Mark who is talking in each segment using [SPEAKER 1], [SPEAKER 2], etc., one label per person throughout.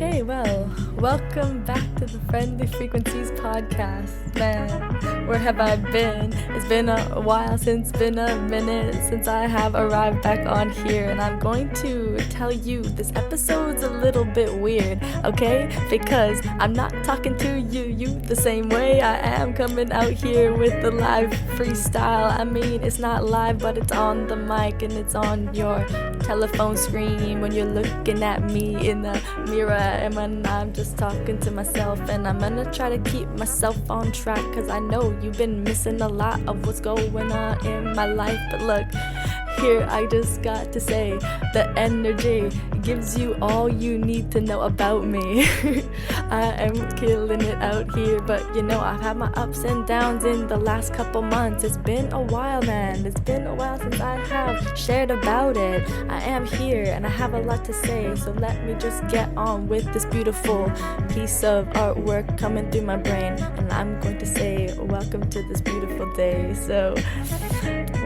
[SPEAKER 1] Okay, well, welcome back to the Friendly Frequencies podcast. Man, where have I been? It's been a while been a minute since I have arrived back on here, and I'm going to tell you this episode's a little bit weird, okay? Because I'm not talking to you the same way I am coming out here with the live freestyle. I mean, it's not live, but it's on the mic and it's on your telephone screen when you're looking at me in the mirror, and when I'm just talking to myself. And I'm gonna try to keep myself on track, cause I know you've been missing a lot of what's going on in my life. But look, here I just got to say, the energy gives you all you need to know about me. I am killing it out here, but you know, I've had my ups and downs in the last couple months. It's been a while, man. It's been a while since I have shared about it. I am here and I have a lot to say, so let me just get on with this beautiful piece of artwork coming through my brain, and I'm going to say welcome to this beautiful day. So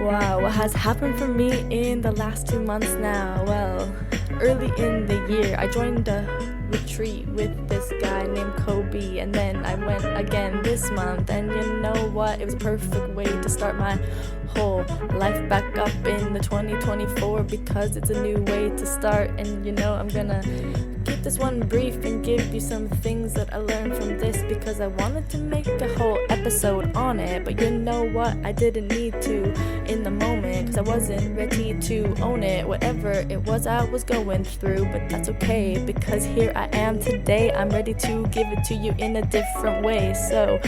[SPEAKER 1] wow, what has happened for me in the last 2 months now? Well, early in the year I joined a retreat with this guy named Kobe, and then I went again this month, and you know what, it was a perfect way to start my whole life back up in the 2024, because it's a new way to start. And you know, I'm gonna keep this one brief and give you some things that I learned from this, because I wanted to make a whole episode on it, but you know what, I didn't need to in the moment, because I wasn't ready to own it, whatever it was I was going through. But that's okay, because here I am today. I'm ready to give it to you in a different way. So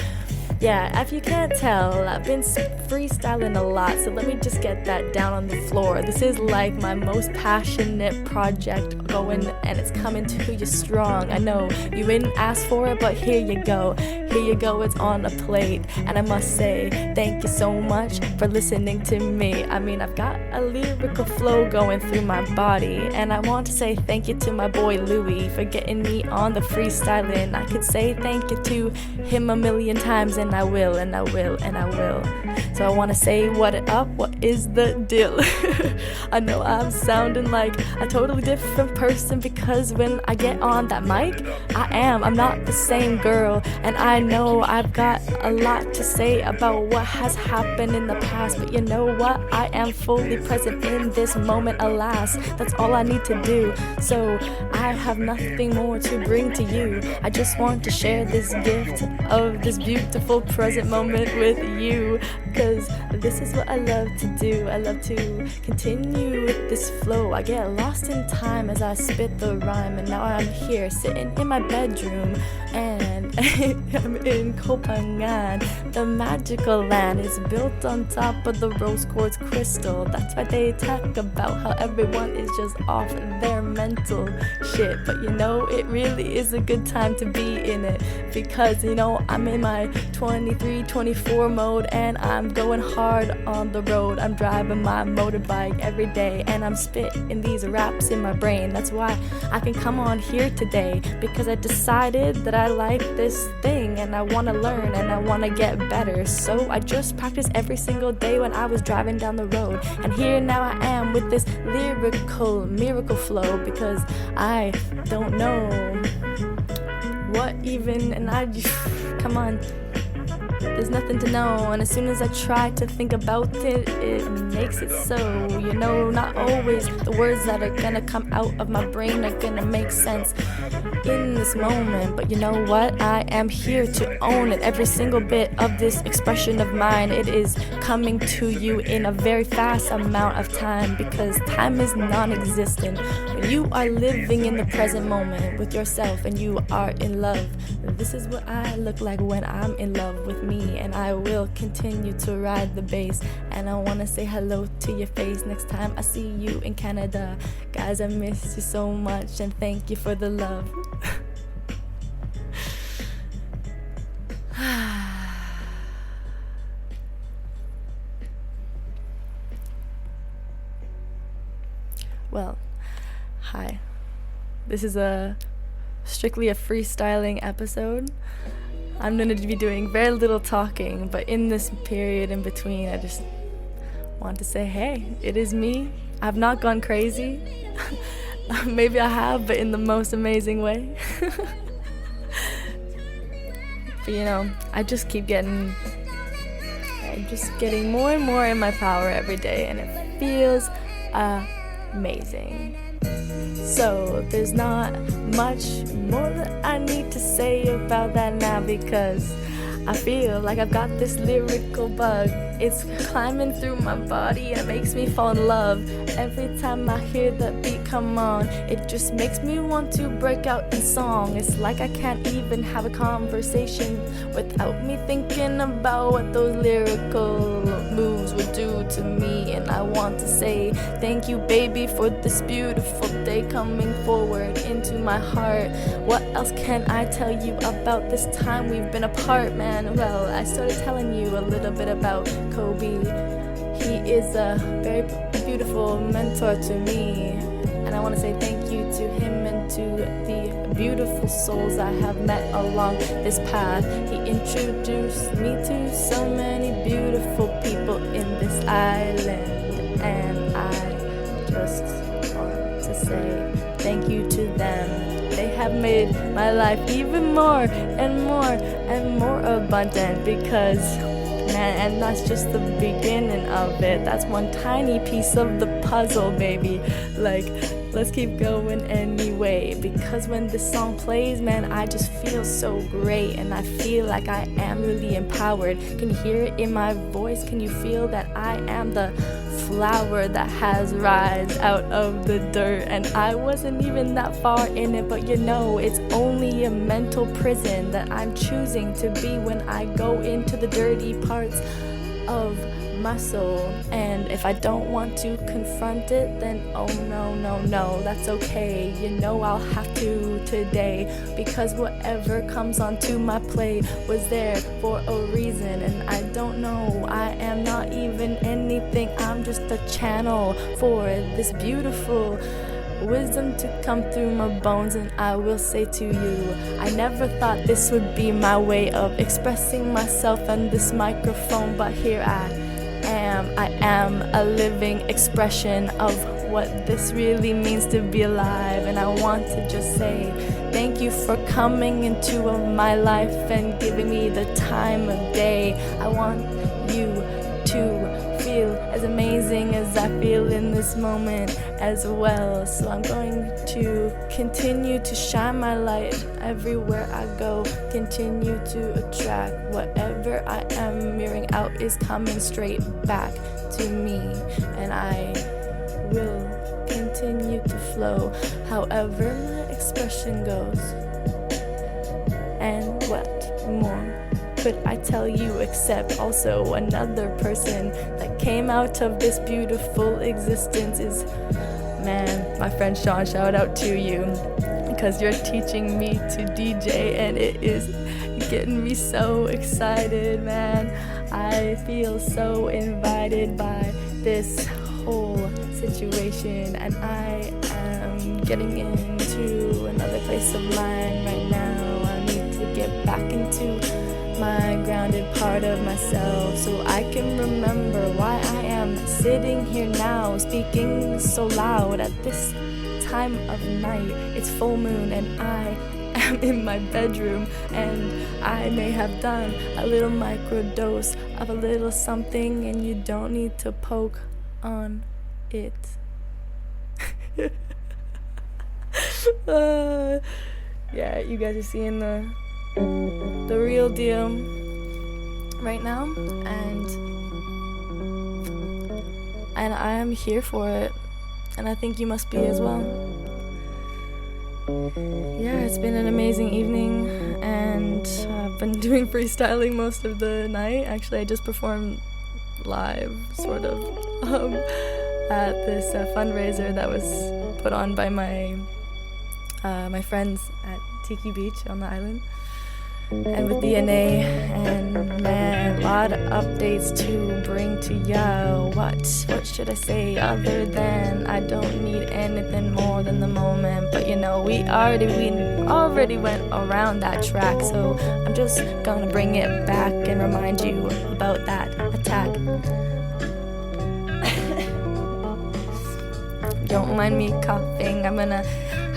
[SPEAKER 1] yeah, if you can't tell, I've been freestyling a lot, so let me just get that down on the floor. This is like my most passionate project going, and it's coming to you strong. I know you didn't ask for it, but here you go. Here you go, it's on a plate. And I must say, thank you so much for listening to me. I mean, I've got a lyrical flow going through my body, and I want to say thank you to my boy Louie for getting me on the freestyling. I could say thank you to him a million times, and I will, and I will, and I will. So I want to say, what is the deal? I know I'm sounding like a totally different person, because when I get on that mic, I'm not the same girl. And I know I've got a lot to say about what has happened in the past, but you know what, I am fully present in this moment, alas. That's all I need to do. So I have nothing more to bring to you. I just want to share this gift of this beautiful present moment with you, because this is what I love to do. I love to continue with this flow. I get lost in time as I spit the rhyme, and now I'm here sitting in my bedroom, and I'm in Copenhagen. The magical land is built on top of the rose quartz crystal. That's why they talk about how everyone is just off their mental shit, but you know, it really is a good time to be in it, because you know, I'm in my 23, 24 mode, and I'm going hard on the road. I'm driving my motorbike every day, and I'm spitting these raps in my brain. That's why I can come on here today, because I decided that I like this thing, and I want to learn, and I want to get better. So I just practice every single day when I was driving down the road, and here now I am with this lyrical miracle flow, because I don't know what even, and I just, come on, there's nothing to know. And as soon as I try to think about it, it makes it so. You know, not always the words that are gonna come out of my brain are gonna make sense in this moment, but you know what, I am here to own it, every single bit of this expression of mine. It is coming to you in a very fast amount of time, because time is non-existent when you are living in the present moment with yourself and you are in love. This is what I look like when I'm in love with me, and I will continue to ride the bass. And I want to say hello to your face next time I see you in Canada. Guys, I miss you so much, and thank you for the love. Well, hi. This is strictly a freestyling episode. I'm going to be doing very little talking, but in this period in between, I just want to say, hey, it is me. I've not gone crazy. Maybe I have, but in the most amazing way. But I just keep getting more and more in my power every day, and it feels amazing. So there's not much more that I need to say about that now, because I feel like I've got this lyrical bug. It's climbing through my body and it makes me fall in love. Every time I hear that beat come on, it just makes me want to break out in song. It's like I can't even have a conversation without me thinking about what those lyrical moves would do to me. And I want to say thank you, baby, for this beautiful day coming forward into my heart. What else can I tell you about this time we've been apart, man? Well, I started telling you a little bit about Kobe. He is a very beautiful mentor to me, and I want to say thank you to him and to the beautiful souls I have met along this path. He introduced me to so many beautiful people in this island, and I just want to say thank you to them. They have made my life even more and more and more abundant, because and that's just the beginning of it. That's one tiny piece of the puzzle, baby. Like, let's keep going anyway, because when this song plays, man, I just feel so great, and I feel like I am really empowered. Can you hear it in my voice? Can you feel that I am the flower that has rise out of the dirt? And I wasn't even that far in it, but it's only a mental prison that I'm choosing to be when I go into the dirty parts of my soul. And if I don't want to confront it, then oh no, that's okay. I'll have to today, because whatever comes onto my plate was there for a reason. And I don't know, I am not even anything, I'm just a channel for this beautiful wisdom to come through my bones. And I will say to you, I never thought this would be my way of expressing myself on this microphone, but here I am a living expression of what this really means to be alive. And I want to just say thank you for coming into my life and giving me the time of day. I want you to feel as amazing as I feel in this moment as well. So I'm going to continue to shine my light everywhere I go, continue to attract whatever I am mirroring out is coming straight back to me, and I will continue to flow however my expression goes. And what more could I tell you except also another person that came out of this beautiful existence is, man, my friend Sean. Shout out to you, because you're teaching me to DJ, and it is getting me so excited, man. I feel so invited by this whole situation, and I am getting into another place of mind right now. I need to get back into my grounded part of myself, so I can remember why I am sitting here now, speaking so loud at this time of night. It's full moon and I am in my bedroom, and I may have done a little microdose of a little something, and you don't need to poke on it. Yeah, you guys are seeing the real deal right now, and I am here for it, and I think you must be as well. Yeah, it's been an amazing evening, and I've been doing freestyling most of the night. Actually, I just performed live, sort of, at this fundraiser that was put on by my friends at Tiki Beach on the island, and with DNA, and man, a lot of updates to bring to y'all. What should I say other than I don't need anything more than the moment? But we already went around that track, so I'm just gonna bring it back and remind you about that attack. Don't mind me coughing. I'm gonna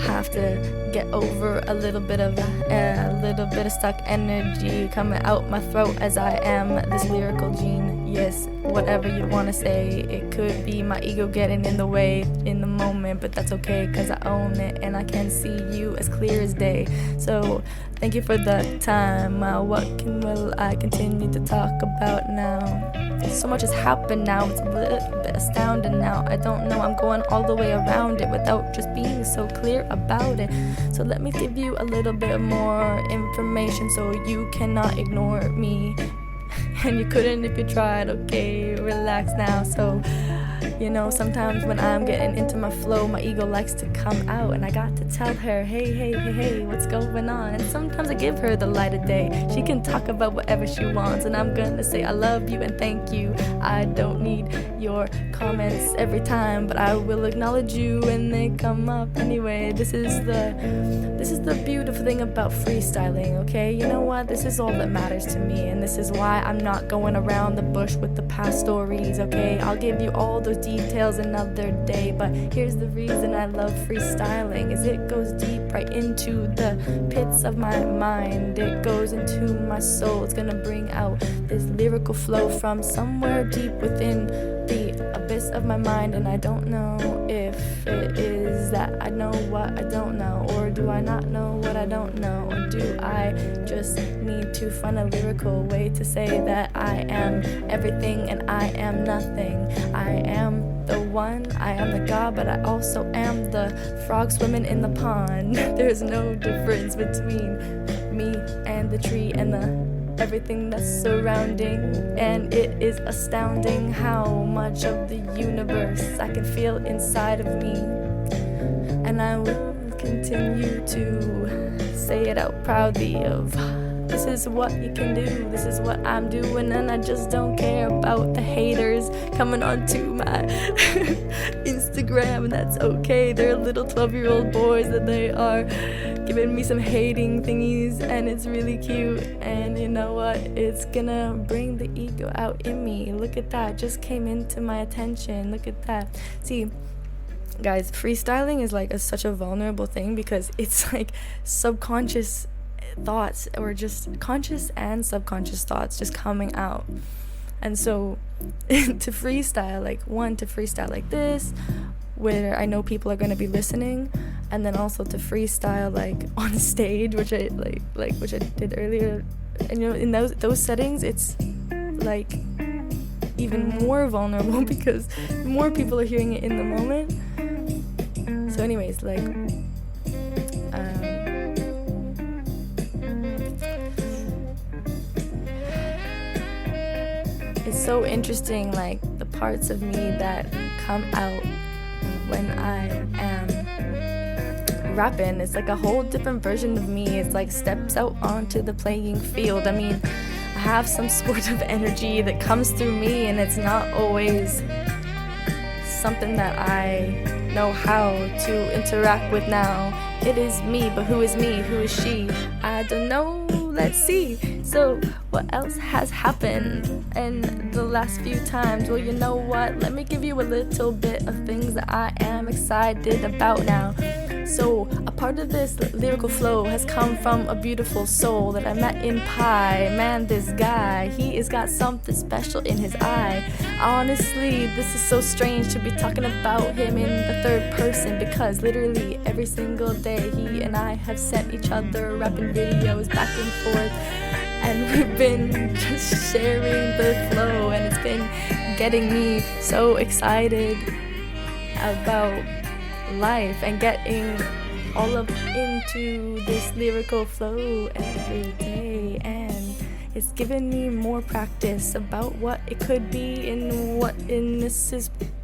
[SPEAKER 1] have to get over a little bit of stuck energy coming out my throat as I am this lyrical genius. Whatever you want to say, it could be my ego getting in the way in the moment, but that's okay because I own it and I can see you as clear as day. So thank you for the time. Will I continue to talk about now? So much has happened now, it's a little bit astounding now. I don't know, I'm going all the way around it without just being so clear about it. So let me give you a little bit more information so you cannot ignore me. And you couldn't if you tried, okay, relax now. So, you know, sometimes when I'm getting into my flow, my ego likes to come out, and I got to tell her, hey, what's going on? And sometimes I give her the light of day. She can talk about whatever she wants, and I'm gonna say I love you and thank you. I don't need your comments every time, but I will acknowledge you when they come up. Anyway, this is the beautiful thing about freestyling, okay? You know what? This is all that matters to me, and this is why I'm not going around the bush with the past stories, okay? I'll give you all those details another day, but here's the reason I love freestyling is it goes deep right into the pits of my mind. It goes into my soul. It's gonna bring out this lyrical flow from somewhere deep within the abyss of my mind, and I don't know if it is that I know what I don't know, or do I not know what I don't know, or do I just need to find a lyrical way to say that I am everything and I am nothing. I am the one, I am the god, but I also am the frog swimming in the pond. There's no difference between me and the tree and the everything that's surrounding, and it is astounding how much of the universe I can feel inside of me, and I will continue to say it out proudly of this is what you can do, this is what I'm doing, and I just don't care about the haters coming onto my Instagram, and that's okay. They're little 12-year-old boys that they are giving me some hating thingies, and it's really cute, and you know what, it's gonna bring the ego out in me. Look at that, just came into my attention. Look at that. See, guys, freestyling is like such a vulnerable thing because it's like subconscious thoughts, or just conscious and subconscious thoughts just coming out. And so to freestyle like this where I know people are going to be listening, and then also to freestyle like on stage, which I which I did earlier, and you know, in those settings it's like even more vulnerable because more people are hearing it in the moment. So anyways, like it's so interesting, like the parts of me that come out when I am rapping. It's like a whole different version of me. It's like steps out onto the playing field. I mean, I have some sort of energy that comes through me, and it's not always something that I know how to interact with now. It is me, but who is me? Who is she? I don't know. Let's see. So what else has happened in the last few times? Well, you know what? Let me give you a little bit of things that I am excited about now. So a part of this lyrical flow has come from a beautiful soul that I met in Pi. Man, this guy, he has got something special in his eye. Honestly, this is so strange to be talking about him in the third person, because literally every single day he and I have sent each other rapping videos back and forth, and we've been just sharing the flow, and it's been getting me so excited about life and getting all up into this lyrical flow every day, and it's given me more practice about what it could be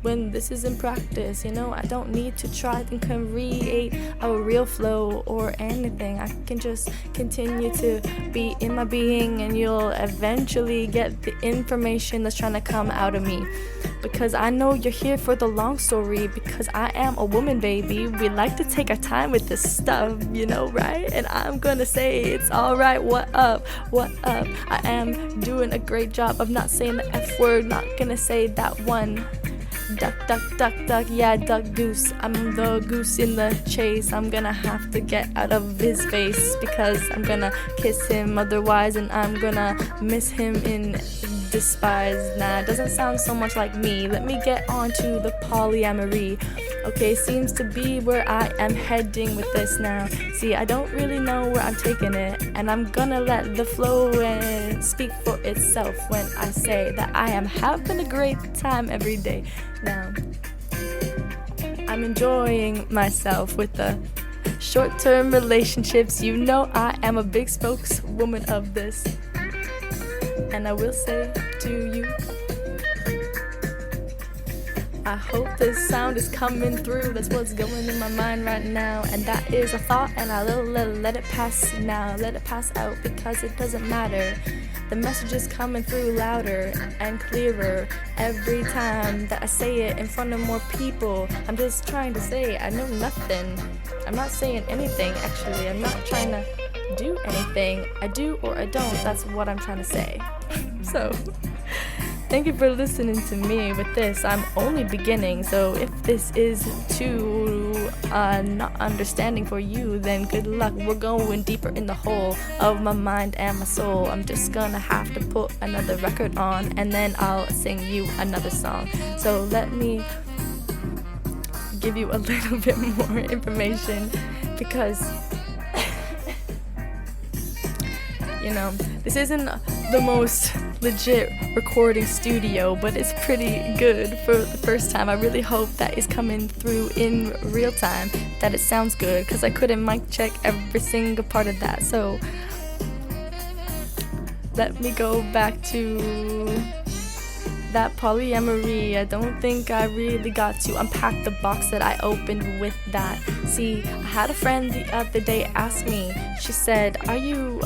[SPEAKER 1] when this is in practice. You know, I don't need to try and create a real flow or anything. I can just continue to be in my being, and you'll eventually get the information that's trying to come out of me. Because I know you're here for the long story, because I am a woman, baby. We like to take our time with this stuff, you know, right? And I'm gonna say it's alright. What up? What up? I am doing a great job of not saying the F word, not gonna say that one. Duck, duck, duck, duck, yeah, duck goose. I'm the goose in the chase. I'm gonna have to get out of his face because I'm gonna kiss him otherwise, and I'm gonna miss him in despise. Nah, it doesn't sound so much like me. Let me get on to the polyamory. Okay, seems to be where I am heading with this now. See, I don't really know where I'm taking it, and I'm gonna let the flow speak for itself when I say that I am having a great time every day. Now, I'm enjoying myself with the short-term relationships. You know I am a big spokeswoman of this, and I will say to you, I hope this sound is coming through. That's what's going in my mind right now, and that is a thought, and I'll let it pass now. Let it pass out because it doesn't matter. The message is coming through louder and clearer every time that I say it in front of more people. I'm just trying to say I know nothing. I'm not saying anything, actually. I'm not trying to do anything. I do or I don't. That's what I'm trying to say. So, thank you for listening to me with this. I'm only beginning, so if this is too not understanding for you, then good luck. We're going deeper in the hole of my mind and my soul. I'm just gonna have to put another record on, and then I'll sing you another song. So let me give you a little bit more information, because you know, this isn't the most legit recording studio, but it's pretty good for the first time. I really hope that is coming through in real time, that it sounds good, because I couldn't mic check every single part of that. So let me go back to that polyamory. I don't think I really got to unpack the box that I opened with that. See, I had a friend the other day ask me, she said, are you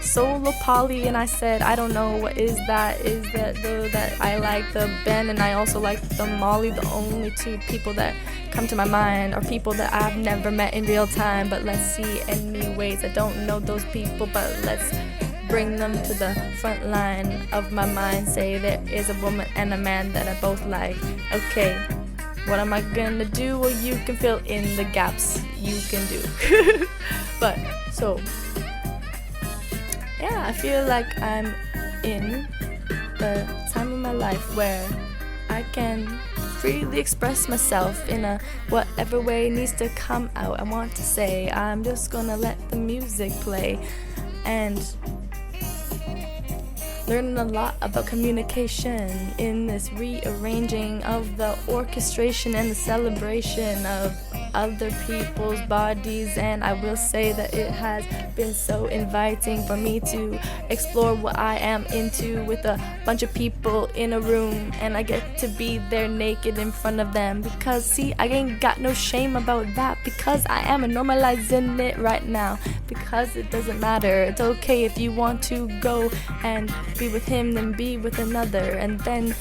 [SPEAKER 1] solo poly? And I said, I don't know, what is that? Is that that I like the Ben and I also like the Molly. The only two people that come to my mind are people that I've never met in real time, but let's see. Anyways, I don't know those people, but let's bring them to the front line of my mind. Say there is a woman and a man that I both like. Okay, what am I gonna do? Well, you can fill in the gaps. You can do. But so yeah, I feel like I'm in the time of my life where I can freely express myself in a whatever way needs to come out. I want to say I'm just gonna let the music play and learning a lot about communication in this rearranging of the orchestration and the celebration of other people's bodies. And I will say that it has been so inviting for me to explore what I am into with a bunch of people in a room, and I get to be there naked in front of them, because see, I ain't got no shame about that, because I am normalizing it right now, because it doesn't matter. It's okay if you want to go and be with him, then be with another, and then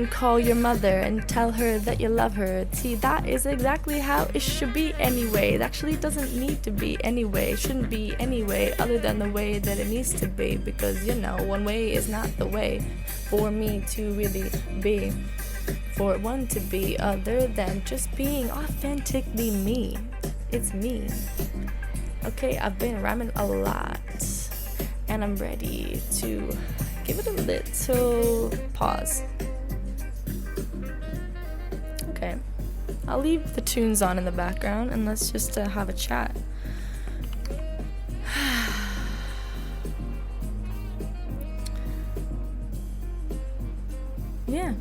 [SPEAKER 1] call your mother and tell her that you love her. See, that is exactly how it should be anyway. It actually doesn't need to be anyway. It shouldn't be anyway other than the way that it needs to be, because you know, one way is not the way for me to really be, for one to be other than just being authentically me. It's me. Okay, I've been rhyming a lot, and I'm ready to give it a little pause. Okay, I'll leave the tunes on in the background and let's just have a chat. Yeah.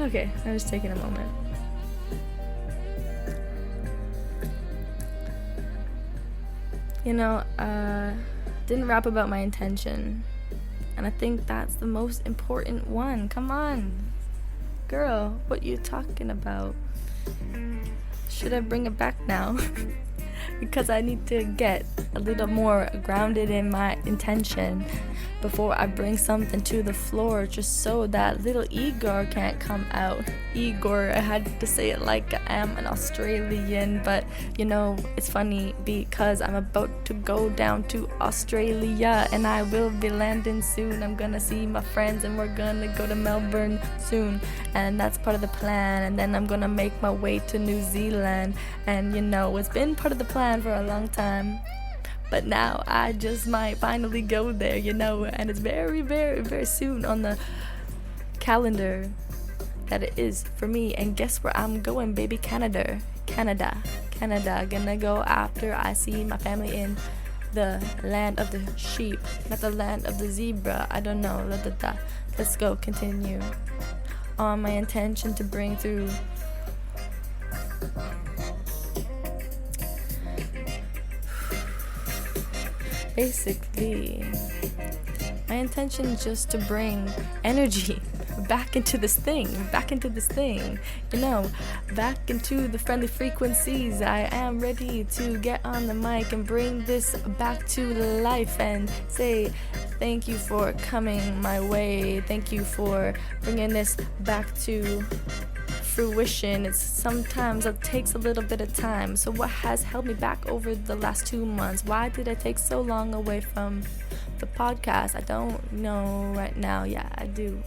[SPEAKER 1] Okay, I'm just taking a moment. You know, didn't rap about my intention, and I think that's the most important one. Come on, girl, what you talking about? Should I bring it back now? because I need to get a little more grounded in my intention before I bring something to the floor, just so that little Igor can't come out. Igor, I had to say it like I am an Australian, but it's funny because I'm about to go down to Australia and I will be landing soon. I'm gonna see my friends and we're gonna go to Melbourne soon, and that's part of the plan. And then I'm gonna make my way to New Zealand, and it's been part of the plan for a long time. But now I just might finally go there, and it's very, very, very soon on the calendar that it is for me. And guess where I'm going, baby? Canada. Gonna go after I see my family in the land of the sheep, not the land of the zebra. I don't know. Let's go, continue on my intention to bring through. Basically, my intention is just to bring energy back into this thing, back into the friendly frequencies. I am ready to get on the mic and bring this back to life and say thank you for coming my way. Thank you for bringing this back to fruition. Sometimes it takes a little bit of time. So what has held me back over the last 2 months? Why did I take so long away from the podcast? I don't know right now. Yeah, I do.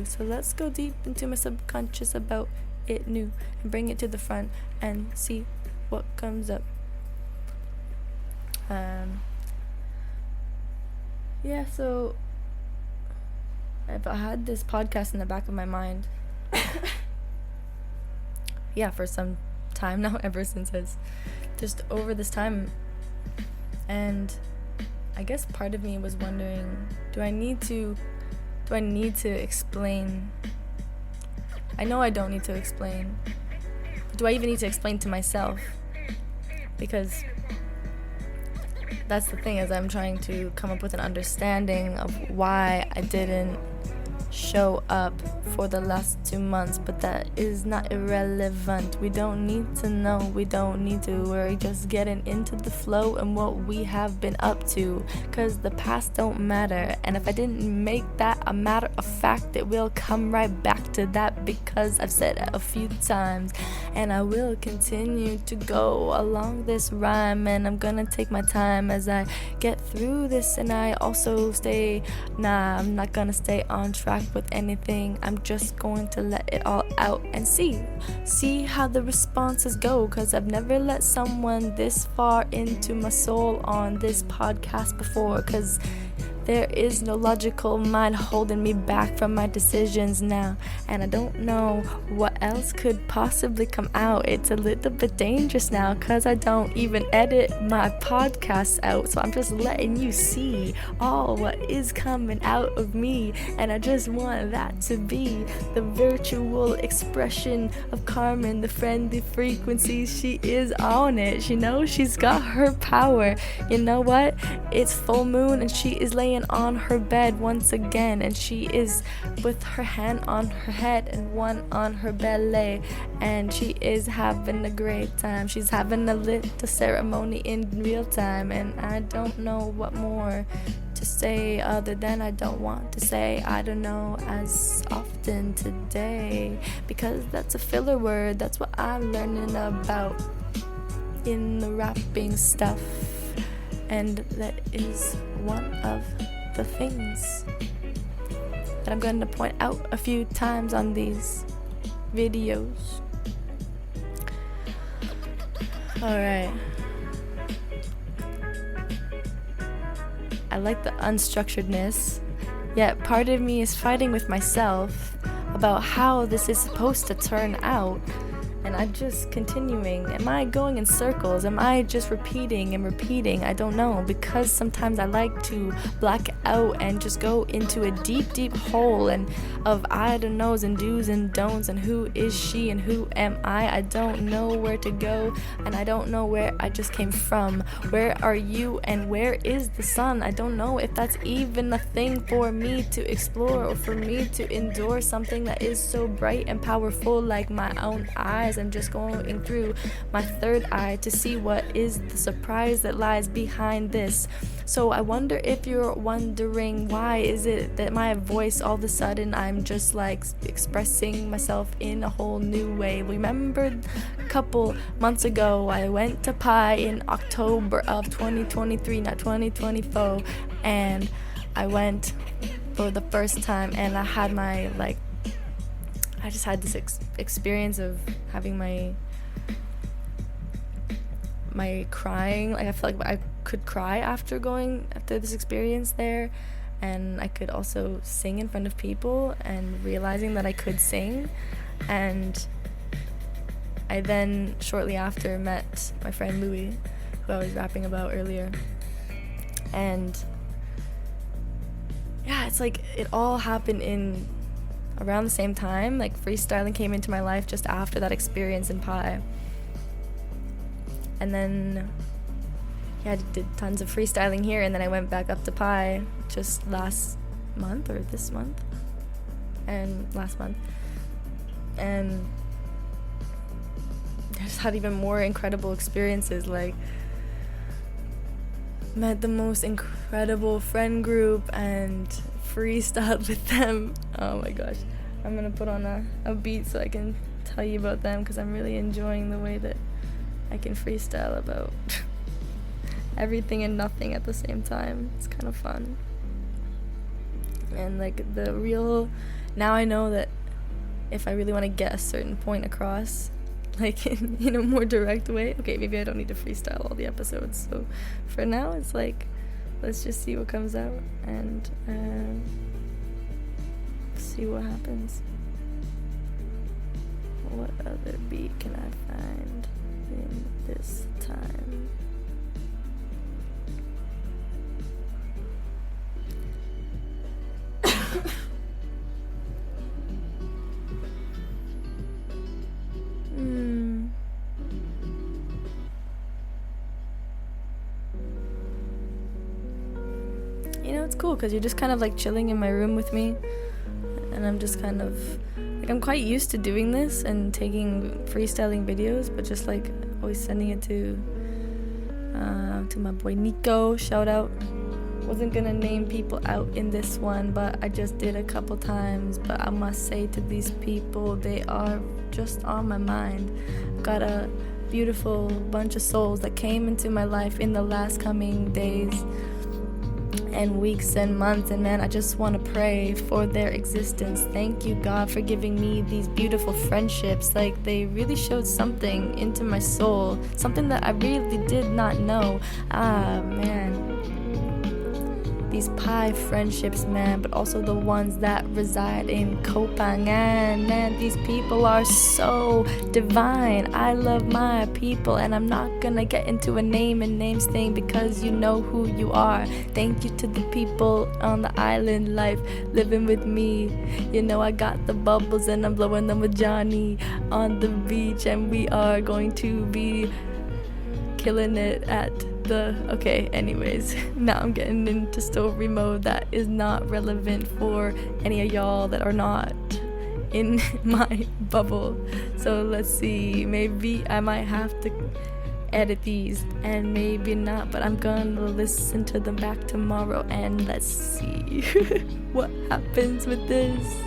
[SPEAKER 1] So let's go deep into my subconscious about it new and bring it to the front and see what comes up. So I've had this podcast in the back of my mind for some time now, ever since it's just over this time. And I guess part of me was wondering, do I need to explain? I know I don't need to explain, but do I even need to explain to myself? Because that's the thing, is I'm trying to come up with an understanding of why I didn't show up for the last 2 months, but that is not irrelevant. We don't need to know, we don't need to. We're just getting into the flow and what we have been up to, because the past don't matter. And if I didn't make that a matter of fact, it will come right back to that, because I've said it a few times, and I will continue to go along this rhyme. And I'm gonna take my time as I get through this, and I also I'm not gonna stay on track with anything. I'm just going to let it all out and see how the responses go, because I've never let someone this far into my soul on this podcast before, because there is no logical mind holding me back from my decisions now, and I don't know what else could possibly come out. It's a little bit dangerous now, because I don't even edit my podcasts out, so I'm just letting you see all what is coming out of me, and I just want that to be the virtual expression of Carmen, the friendly frequencies. She is on it, she's got her power. You know what? It's full moon, and she is laying on her bed once again, and she is with her hand on her head and one on her belly, and she is having a great time. She's having a little ceremony in real time, and I don't know what more to say other than I don't want to say I don't know as often today, because that's a filler word. That's what I'm learning about in the rapping stuff, and that is one of the things that I'm going to point out a few times on these videos. Alright, I like the unstructuredness, yet part of me is fighting with myself about how this is supposed to turn out. And I'm just continuing. Am I going in circles? Am I just repeating and repeating? I don't know, because sometimes I like to black out and just go into a deep, deep hole and of I don't knows and do's and don'ts, and who is she and who am I? I don't know where to go, and I don't know where I just came from. Where are you and where is the sun? I don't know if that's even a thing for me to explore, or for me to endure something that is so bright and powerful like my own eyes. eyes and just going through my third eye to see what is the surprise that lies behind this. So I wonder if you're wondering, why is it that my voice all of a sudden I'm just like expressing myself in a whole new way? Remember a couple months ago I went to Pi in October of 2023, not 2024, and I went for the first time, and I had my I just had this experience of having my crying. Like, I felt like I could cry after this experience there, and I could also sing in front of people and realizing that I could sing. And I then shortly after met my friend Louie, who I was rapping about earlier, and yeah, it's like it all happened in around the same time. Like, freestyling came into my life just after that experience in Pi. And then I did tons of freestyling here, and then I went back up to Pi just last month, and I just had even more incredible experiences. Like, met the most incredible friend group and freestyled with them. Oh my gosh, I'm gonna put on a beat so I can tell you about them, because I'm really enjoying the way that I can freestyle about everything and nothing at the same time. It's kind of fun. And now I know that if I really want to get a certain point across, like in a more direct way, okay, maybe I don't need to freestyle all the episodes. So for now, it's like, let's just see what comes out and see what happens. What other beat can I find in this time? It's cool because you're just kind of like chilling in my room with me, and I'm just kind of like, I'm quite used to doing this and taking freestyling videos, but just like always sending it to my boy Nico. Shout out. Wasn't gonna name people out in this one, but I just did a couple times. But I must say to these people, they are just on my mind. Got a beautiful bunch of souls that came into my life in the last coming days and weeks and months, and man, I just want to pray for their existence. Thank you, God, for giving me these beautiful friendships. Like, they really showed something into my soul, something that I really did not know. Man, these Pi friendships, man, but also the ones that reside in Copenhagen. Man, these people are so divine. I love my people, and I'm not gonna get into a name and names thing, because you know who you are. Thank you to the people on the island life living with me. You know, I got the bubbles and I'm blowing them with Johnny on the beach, and we are going to be killing it at okay, anyways, now I'm getting into story mode that is not relevant for any of y'all that are not in my bubble. So let's see, maybe I might have to edit these, and maybe not, but I'm gonna listen to them back tomorrow, and let's see what happens with this.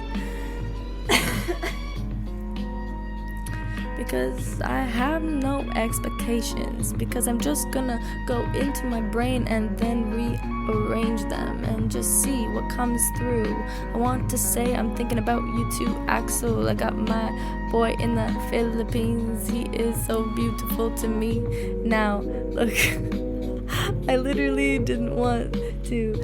[SPEAKER 1] Because I have no expectations, because I'm just gonna go into my brain and then rearrange them and just see what comes through. I want to say I'm thinking about you too, Axel. I got my boy in the Philippines. He is so beautiful to me. Now, look, I literally didn't want to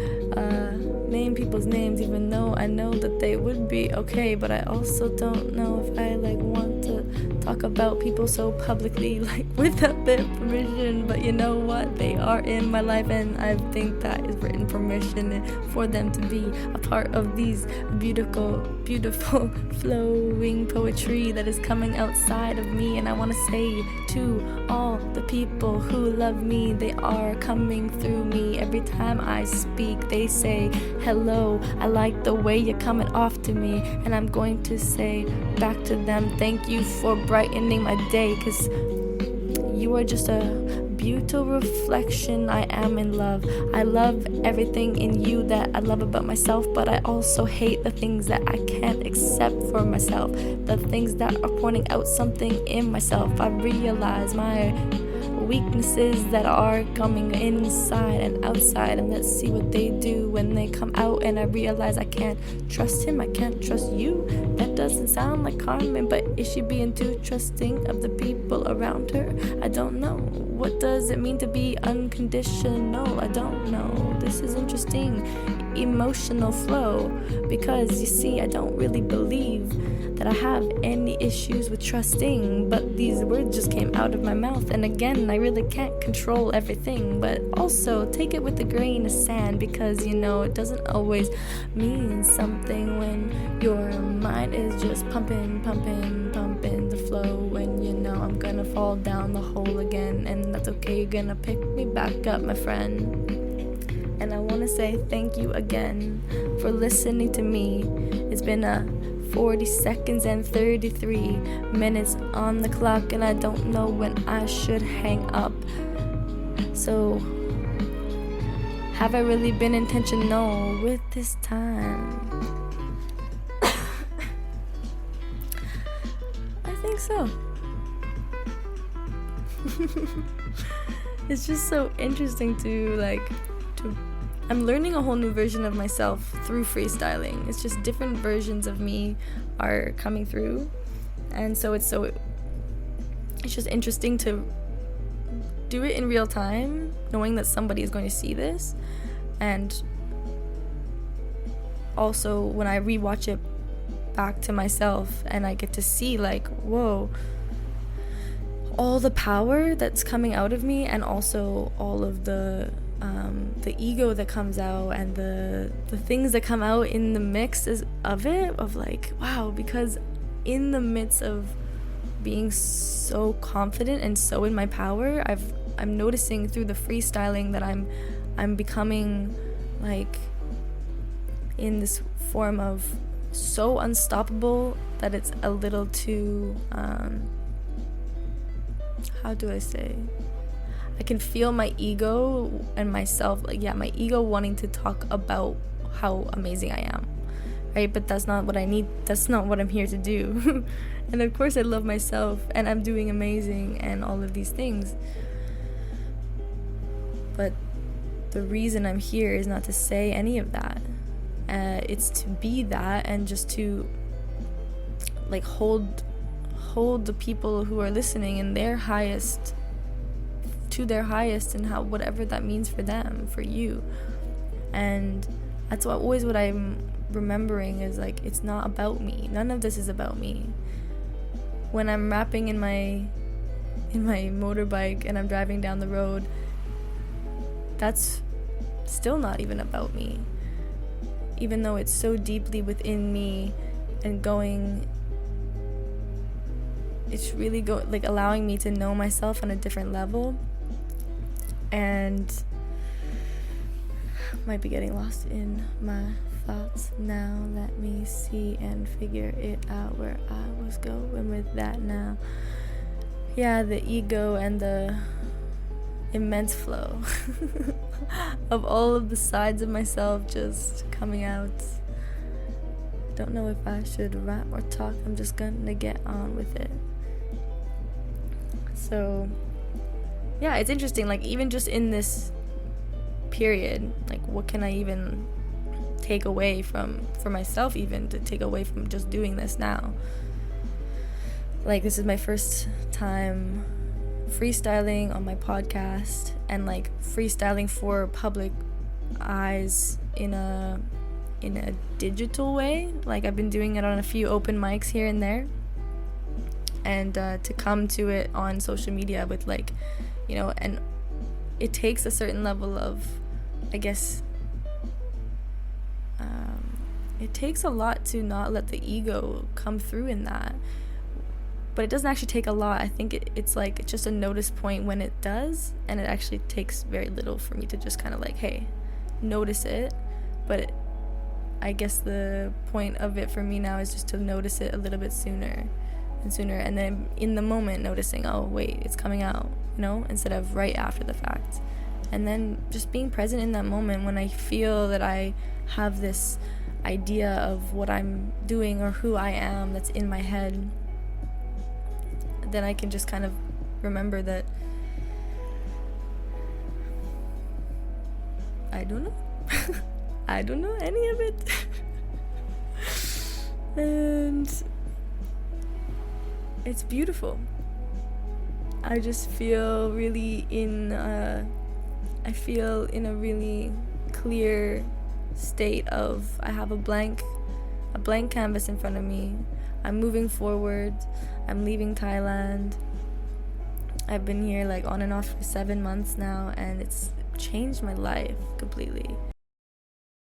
[SPEAKER 1] name people's names, even though I know that they would be okay, but I also don't know if I want to talk about people so publicly, without their permission. But you know what, they are in my life, and I think that is written permission for them to be a part of these beautiful beautiful flowing poetry that is coming outside of me. And I want to say to all the people who love me, they are coming through me. Every time I speak, they say hello, I like the way you're coming off to me. And I'm going to say back to them, thank you for brightening my day, because you are just a beautiful reflection. I am in love. I love everything in you that I love about myself, but I also hate the things that I can't accept for myself, the things that are pointing out something in myself. I realize my weaknesses that are coming inside and outside, and let's see what they do when they come out. And I realize I can't trust him, I can't trust you. That doesn't sound like Carmen, but is she being too trusting of the people around her? I don't know. What does it mean to be unconditional? I don't know. This is interesting emotional flow, because you see, I don't really believe that I have any issues with trusting, but these words just came out of my mouth. And again, I really can't control everything, but also take it with a grain of sand, because it doesn't always mean something when your mind is just pumping the flow, when I'm gonna fall down the hole again, and that's okay. You're gonna pick me back up, my friend. And I want to say thank you again for listening to me. It's been 40 seconds and 33 minutes on the clock, and I don't know when I should hang up. So, have I really been intentional with this time? I think so. It's just so interesting I'm learning a whole new version of myself through freestyling. It's just different versions of me are coming through, and so it's just interesting to do it in real time, knowing that somebody is going to see this. And also when I rewatch it back to myself, and I get to see whoa, all the power that's coming out of me, and also all of the ego that comes out, and the things that come out in the mix of it, of wow, because in the midst of being so confident and so in my power, I'm noticing through the freestyling that I'm becoming in this form of so unstoppable that it's a little too how do I say, I can feel my ego and myself, my ego wanting to talk about how amazing I am, right? But that's not what I need. That's not what I'm here to do. And of course I love myself, and I'm doing amazing and all of these things. But the reason I'm here is not to say any of that. It's to be that, and just to hold the people who are listening in their highest, to their highest, and how whatever that means for them, for you. And that's what I'm remembering is it's not about me. None of this is about me. When I'm rapping in my motorbike and I'm driving down the road, that's still not even about me, even though it's so deeply within me and going. It's really allowing me to know myself on a different level. And might be getting lost in my thoughts now. Let me see and figure it out where I was going with that now. Yeah, the ego and the immense flow of all of the sides of myself just coming out. Don't know if I should rap or talk. I'm just gonna get on with it. So yeah, it's interesting, even just in this period, what can I even take away for myself, even to take away from just doing this now. This is my first time freestyling on my podcast, and freestyling for public eyes in a digital way. I've been doing it on a few open mics here and there, and to come to it on social media with and it takes a certain level of, I guess, it takes a lot to not let the ego come through in that. But it doesn't actually take a lot. I think it's like it's just a notice point when it does, and it actually takes very little for me to just kind of like, hey, notice it. But I guess the point of it for me now is just to notice it a little bit sooner, and then in the moment noticing, oh wait, it's coming out, instead of right after the fact. And then just being present in that moment when I feel that I have this idea of what I'm doing or who I am that's in my head, then I can just kind of remember that I don't know. I don't know any of it. And it's beautiful. I just feel really I feel in a really clear state of I have a blank canvas in front of me. I'm moving forward. I'm leaving Thailand. I've been here like on and off for 7 months now, and it's changed my life completely.